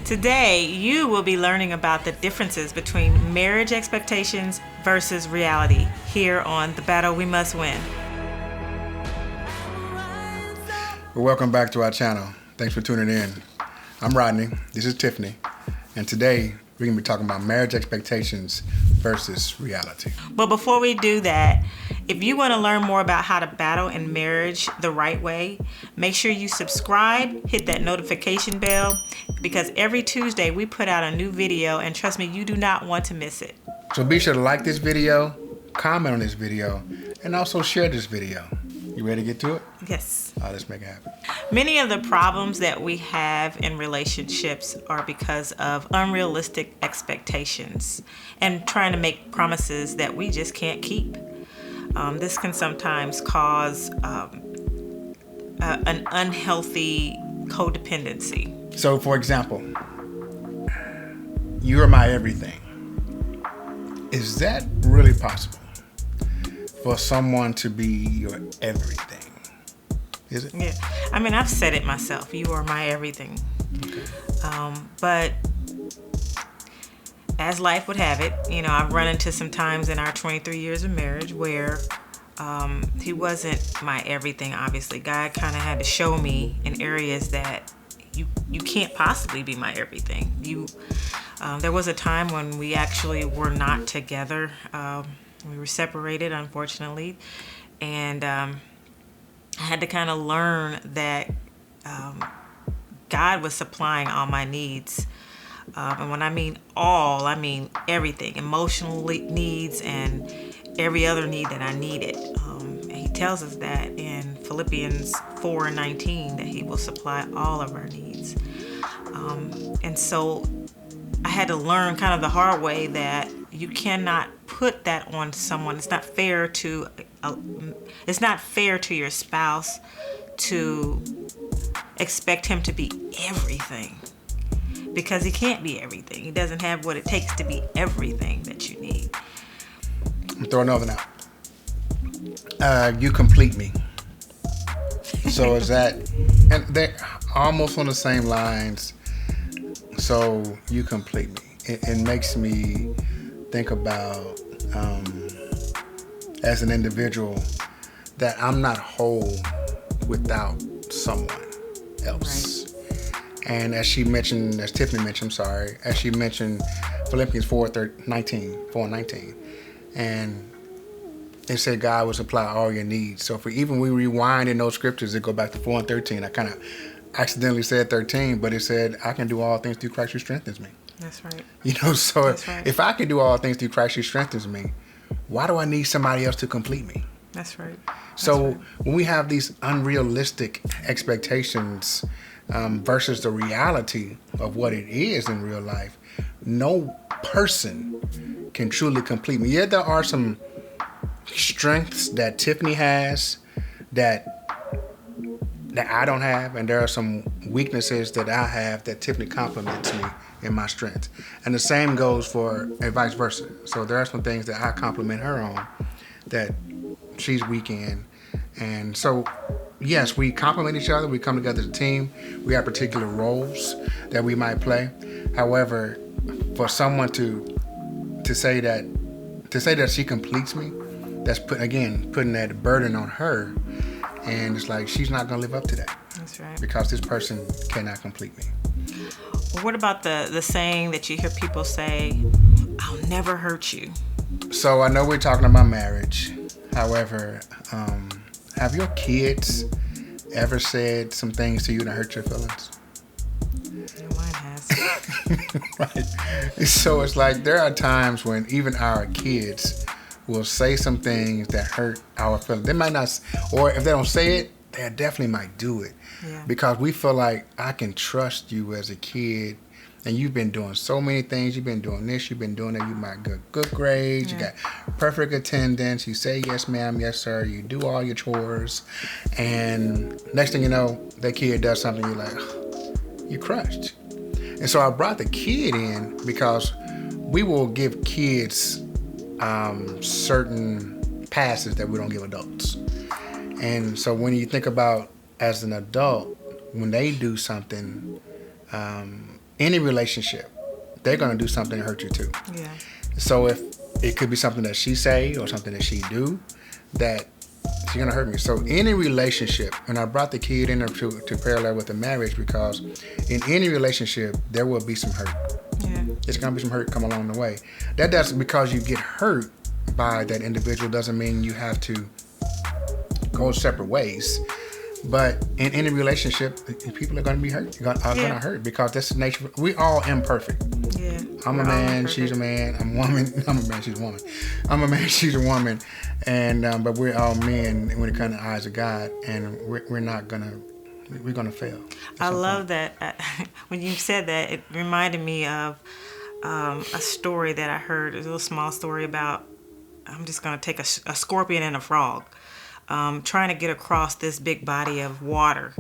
Today, you will be learning about the differences between marriage expectations versus reality here on The Battle We Must Win. Well, welcome back to our channel. Thanks for tuning in. I'm Rodney. This is Tiffany. And today, we're going to be talking about marriage expectations versus reality. But before we do that, if you want to learn more about how to battle in marriage the right way, make sure you subscribe, hit that notification bell, because every Tuesday we put out a new video, and trust me, you do not want to miss it. So be sure to like this video, comment on this video, and also share this video. You ready to get to it? Yes. Let's make it happen. Many of the problems that we have in relationships are because of unrealistic expectations and trying to make promises that we just can't keep. This can sometimes cause an unhealthy codependency. So, for example, you're my everything. Is that really possible for someone to be your everything? Is it? Yeah. I mean, I've said it myself. You are my everything. Okay. But as life would have it, I've run into some times in our 23 years of marriage where he wasn't my everything, obviously. God kind of had to show me in areas that you can't possibly be my everything. There was a time when we actually were not together. We were separated, unfortunately. And I had to kind of learn that God was supplying all my needs. And when I mean all, I mean everything, emotional needs and every other need that I needed. And he tells us that in Philippians 4:19, that he will supply all of our needs. And so I had to learn kind of the hard way that you cannot put that on someone. It's not fair to your spouse to expect him to be everything, because he can't be everything. He doesn't have what it takes to be everything that you need. I'm throwing another out. You complete me. So is that, and they're almost on the same lines. So you complete me. It makes me think about, as an individual, that I'm not whole without someone else. Right. And as Tiffany mentioned, as she mentioned Philippians 4:19, and it said God will supply all your needs. So even we rewind in those scriptures, it go back to 4:13. I kind of accidentally said 13, but it said, I can do all things through Christ who strengthens me. That's right. If I can do all things through Christ who strengthens me, why do I need somebody else to complete me? That's right. When we have these unrealistic expectations versus the reality of what it is in real life, no person can truly complete me. Yeah, there are some strengths that Tiffany has that I don't have, and there are some weaknesses that I have that Tiffany compliments me in my strengths. And the same goes for and vice versa. So there are some things that I compliment her on that she's weak in. And so, yes, we complement each other. We come together as a team. We have particular roles that we might play. However, for someone to say that she completes me, that's putting that burden on her. And it's like, she's not going to live up to that. That's right. Because this person cannot complete me. Well, what about the saying that you hear people say, I'll never hurt you? So I know we're talking about marriage. However, have your kids ever said some things to you that hurt your feelings? Mine has. Right. So it's like there are times when even our kids will say some things that hurt our feelings. They might not, or if they don't say it, they definitely might do it. Yeah. Because we feel like I can trust you as a kid, and you've been doing so many things. You've been doing this, you've been doing that. You might get good grades, You got perfect attendance. You say yes, ma'am, yes, sir. You do all your chores, and next thing you know, that kid does something. You're like, you're crushed. And so I brought the kid in because we will give kids certain passes that we don't give adults. And so when you think about as an adult, when they do something, any relationship, they're gonna do something to hurt you too. Yeah. So if it could be something that she say or something that she do that she's gonna hurt me. So any relationship, and I brought the kid in there to parallel with the marriage, because in any relationship there will be some hurt. Yeah. There's gonna be some hurt come along the way. That doesn't, because you get hurt by that individual doesn't mean you have to go separate ways. But in any relationship, people are gonna be hurt. Gonna hurt, because that's the nature. We all imperfect. Yeah. I'm a man, she's a man. I'm a woman. I'm a man, she's a woman. I'm a man, she's a woman. And but we're all men when it comes to the eyes of God, and we're gonna fail. I love that. When you said that, it reminded me of a story that I heard. A little small story about. I'm just gonna take a scorpion and a frog. Trying to get across this big body of water,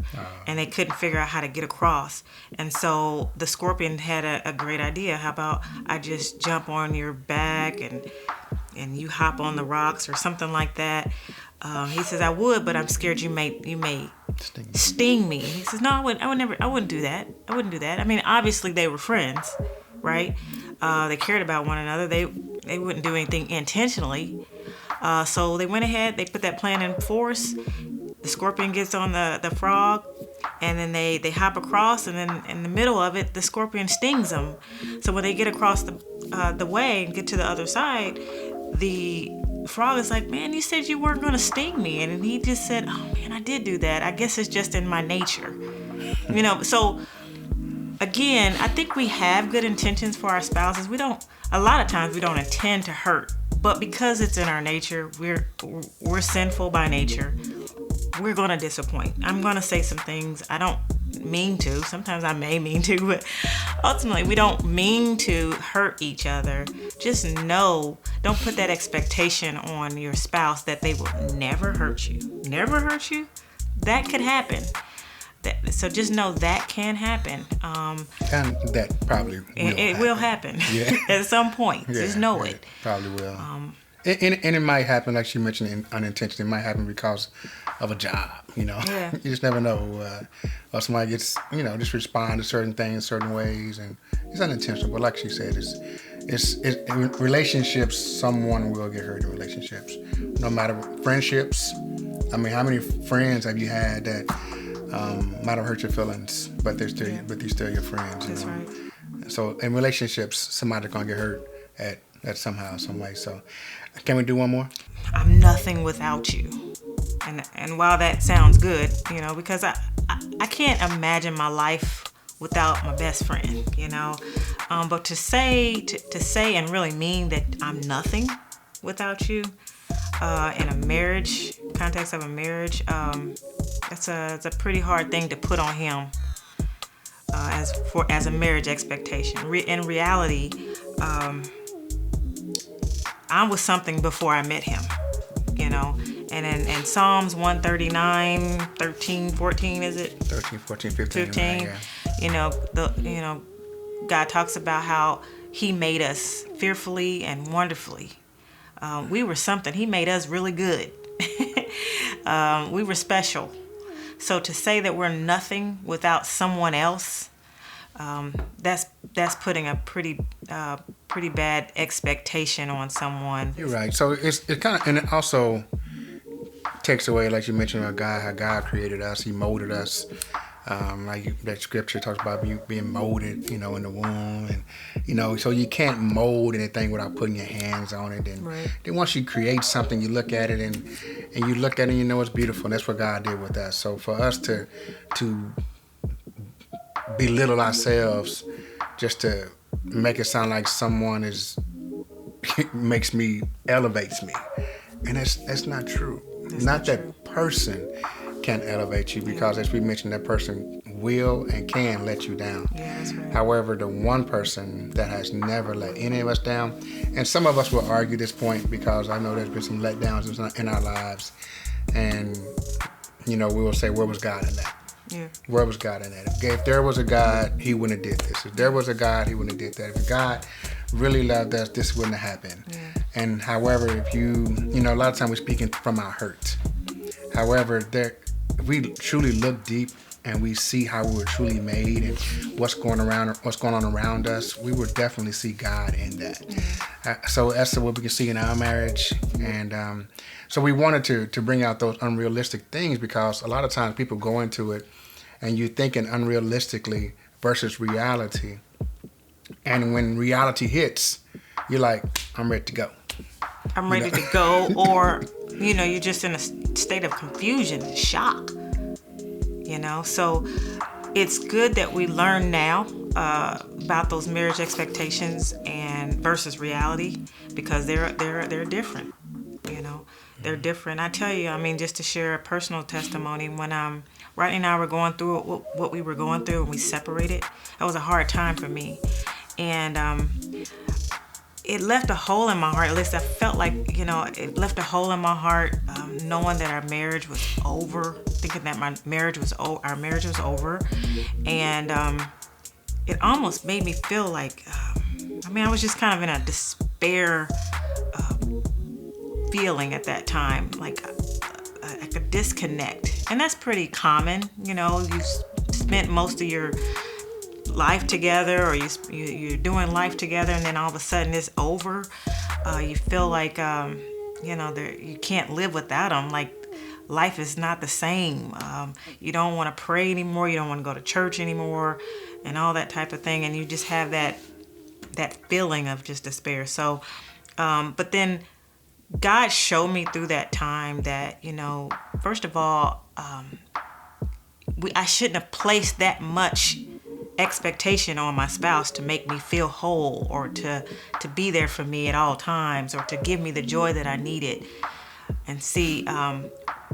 and they couldn't figure out how to get across. And so the scorpion had a great idea. How about I just jump on your back and you hop on the rocks or something like that. He says, I would, but I'm scared you may sting me. He says, no, I wouldn't do that. I wouldn't do that. I mean, obviously they were friends, right? They cared about one another. They wouldn't do anything intentionally. So they went ahead, they put that plan in force. The scorpion gets on the frog, and then they hop across, and then in the middle of it, the scorpion stings them. So when they get across the way and get to the other side, the frog is like, man, you said you weren't going to sting me. And he just said, oh man, I did do that. I guess it's just in my nature. So again, I think we have good intentions for our spouses. A lot of times we don't intend to hurt. But because it's in our nature, we're sinful by nature. We're going to disappoint. I'm going to say some things I don't mean to. Sometimes I may mean to, but ultimately we don't mean to hurt each other. Just know, don't put that expectation on your spouse that they will never hurt you. Never hurt you? That could happen. So just know that can happen. And that probably will happen. Yeah. At some point. Yeah, just know it. Probably will. And it might happen, like you mentioned, unintentionally. It might happen because of a job, Yeah. You just never know. Or somebody gets, just respond to certain things, certain ways, and it's unintentional. But like she said, it's in relationships, someone will get hurt in relationships. No matter friendships. I mean, how many friends have you had that might have hurt your feelings, but they're still your friends. That's right. So in relationships, somebody's gonna get hurt at somehow, some way. So can we do one more? I'm nothing without you. And while that sounds good, because I can't imagine my life without my best friend, but to say and really mean that I'm nothing without you, in a marriage, context of a marriage, it's a pretty hard thing to put on him as a marriage expectation. In reality, I was something before I met him, And in Psalms 139, 13, 14, is it? 13, 14, 15. 15. Right, yeah. God talks about how He made us fearfully and wonderfully. We were something. He made us really good. We were special. So to say that we're nothing without someone else, that's putting a pretty bad expectation on someone. You're right. So it's kind of, and it also takes away, like you mentioned, how God created us. He molded us. Like that scripture talks about being molded, in the womb, and so you can't mold anything without putting your hands on it. And right. Then once you create something, you look at it and you look at it, and it's beautiful. And that's what God did with us. So for us to belittle ourselves just to make it sound like someone elevates me, and that's not true. Not that person can elevate you, because as we mentioned, that person will and can let you down. Yeah, that's right. However, the one person that has never let any of us down, and some of us will argue this point because I know there's been some letdowns in our lives, and we will say, where was God in that? Yeah. Where was God in that? If there was a God, He wouldn't have did this. If there was a God, He wouldn't have did that. If God really loved us, this wouldn't have happened. Yeah. And however, if a lot of times we're speaking from our hurt. However, if we truly look deep and we see how we were truly made and what's going on around us, we would definitely see God in that. So that's what we can see in our marriage. And so we wanted to bring out those unrealistic things, because a lot of times people go into it and you're thinking unrealistically versus reality. And when reality hits, you're like, I'm ready to go. I'm ready to go. Or, you're just in a state of confusion and shock. So it's good that we learn now about those marriage expectations and versus reality, because they're different. They're different. I tell you, just to share a personal testimony, when Rodney and I were going through what we were going through and we separated, that was a hard time for me. And it left a hole in my heart. At least I felt like, it left a hole in my heart, knowing that our marriage was over, thinking that our marriage was over. And it almost made me feel like, I was just kind of in a despair feeling at that time, like a disconnect. And that's pretty common. You spent most of your life together, or you're doing life together, and then all of a sudden it's over. You feel like you can't live without them. Like, life is not the same. You don't want to pray anymore. You don't want to go to church anymore, and all that type of thing. And you just have that feeling of just despair. So, but then God showed me through that time that, first of all, I shouldn't have placed that much expectation on my spouse to make me feel whole, or to be there for me at all times, or to give me the joy that I needed. And see,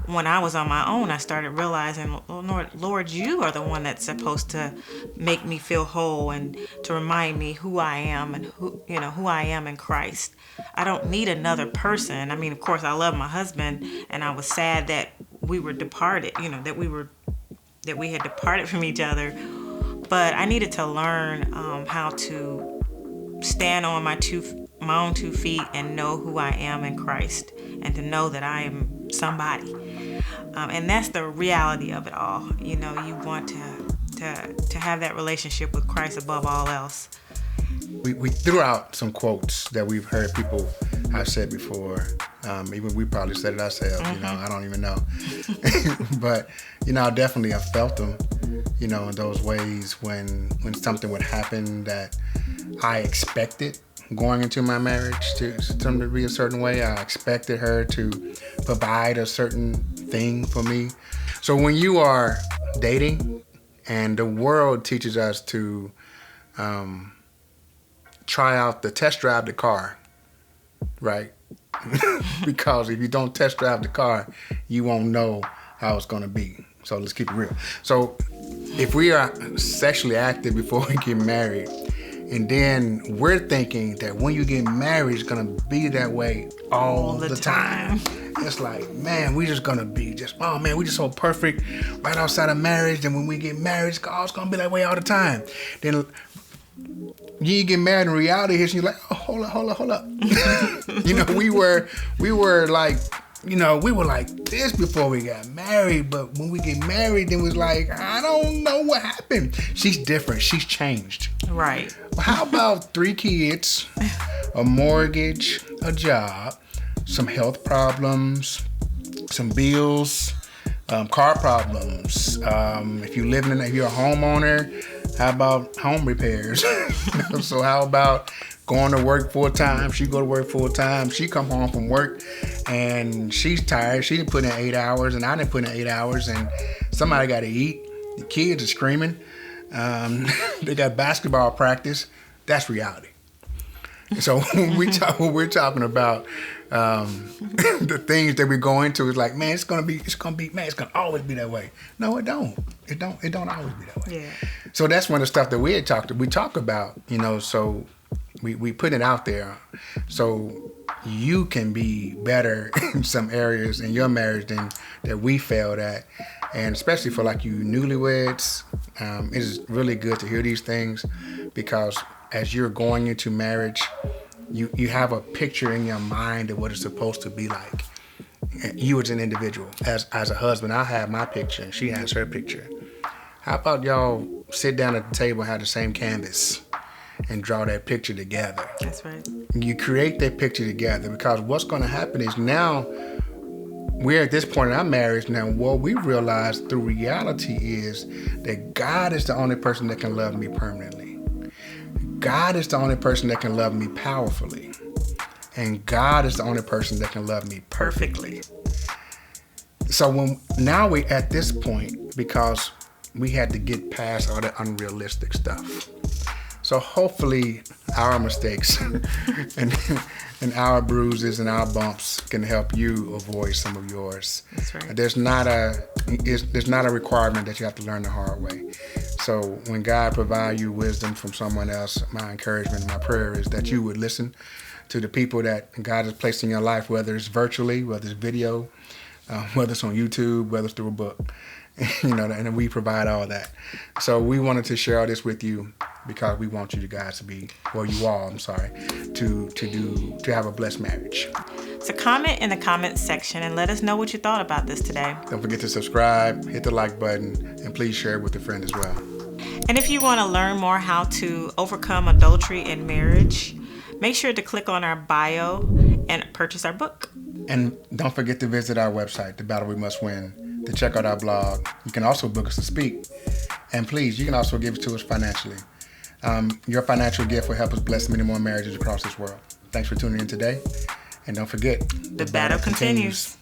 when I was on my own, I started realizing, Lord, you are the one that's supposed to make me feel whole, and to remind me who I am, and who I am in Christ. I don't need another person. Of course, I love my husband, and I was sad that we were departed, that we had departed from each other. But I needed to learn how to stand on my own 2 feet and know who I am in Christ, and to know that I am somebody. And that's the reality of it all. You want to have that relationship with Christ above all else. We threw out some quotes that we've heard people have said before. Even we probably said it ourselves. Mm-hmm. I don't even know. But definitely I felt them. In those ways when something would happen that I expected going into my marriage to be a certain way. I expected her to provide a certain thing for me. So when you are dating, and the world teaches us to test drive the car, right? Because if you don't test drive the car, you won't know how it's going to be. So let's keep it real. So if we are sexually active before we get married, and then we're thinking that when you get married, it's going to be that way all the time. It's like, man, we just going to be we just so perfect right outside of marriage. And when we get married, it's going to be that way all the time. Then you get married and reality hits, and you're like, oh, hold up. We were like, we were like this before we got married, but when we get married, it was like, I don't know what happened. She's different. She's changed. Right. Well, how about 3 kids, a mortgage, a job, some health problems, some bills, car problems. If you're a homeowner, how about home repairs? So how about going to work full time? She go to work full time. She come home from work and she's tired. She didn't put in 8 hours, and I didn't put in 8 hours, and somebody got to eat. The kids are screaming. They got basketball practice. That's reality. So when we're talking about the things that we go into, it's like, man, it's gonna always be that way. No, it don't. It don't always be that way. Yeah. So that's one of the stuff that we talk about, so we put it out there so you can be better in some areas in your marriage than that we failed at. And especially for like you newlyweds, it is really good to hear these things, because as you're going into marriage, you have a picture in your mind of what it's supposed to be like. You as an individual, as a husband, I have my picture and she has her picture. How about y'all sit down at the table, have the same canvas, and draw that picture together? That's right. You create that picture together, because what's going to happen is now we're at this point in our marriage now. What we realize through reality is that God is the only person that can love me permanently. God is the only person that can love me powerfully. And God is the only person that can love me perfectly. So now we're at this point because we had to get past all that unrealistic stuff. So hopefully our mistakes and our bruises and our bumps can help you avoid some of yours. That's right. There's not a requirement that you have to learn the hard way. So when God provides you wisdom from someone else, my encouragement, my prayer is that you would listen to the people that God has placed in your life, whether it's virtually, whether it's video, whether it's on YouTube, whether it's through a book. And we provide all that. So we wanted to share all this with you because we want you guys to be, well, you all, I'm sorry, to have a blessed marriage. So comment in the comments section and let us know what you thought about this today. Don't forget to subscribe, hit the like button, and please share it with a friend as well. And if you want to learn more how to overcome adultery in marriage, make sure to click on our bio and purchase our book. And don't forget to visit our website, The Battle We Must Win, to check out our blog. You can also book us to speak. And please, you can also give to us financially. Your financial gift will help us bless many more marriages across this world. Thanks for tuning in today. And don't forget, the battle continues.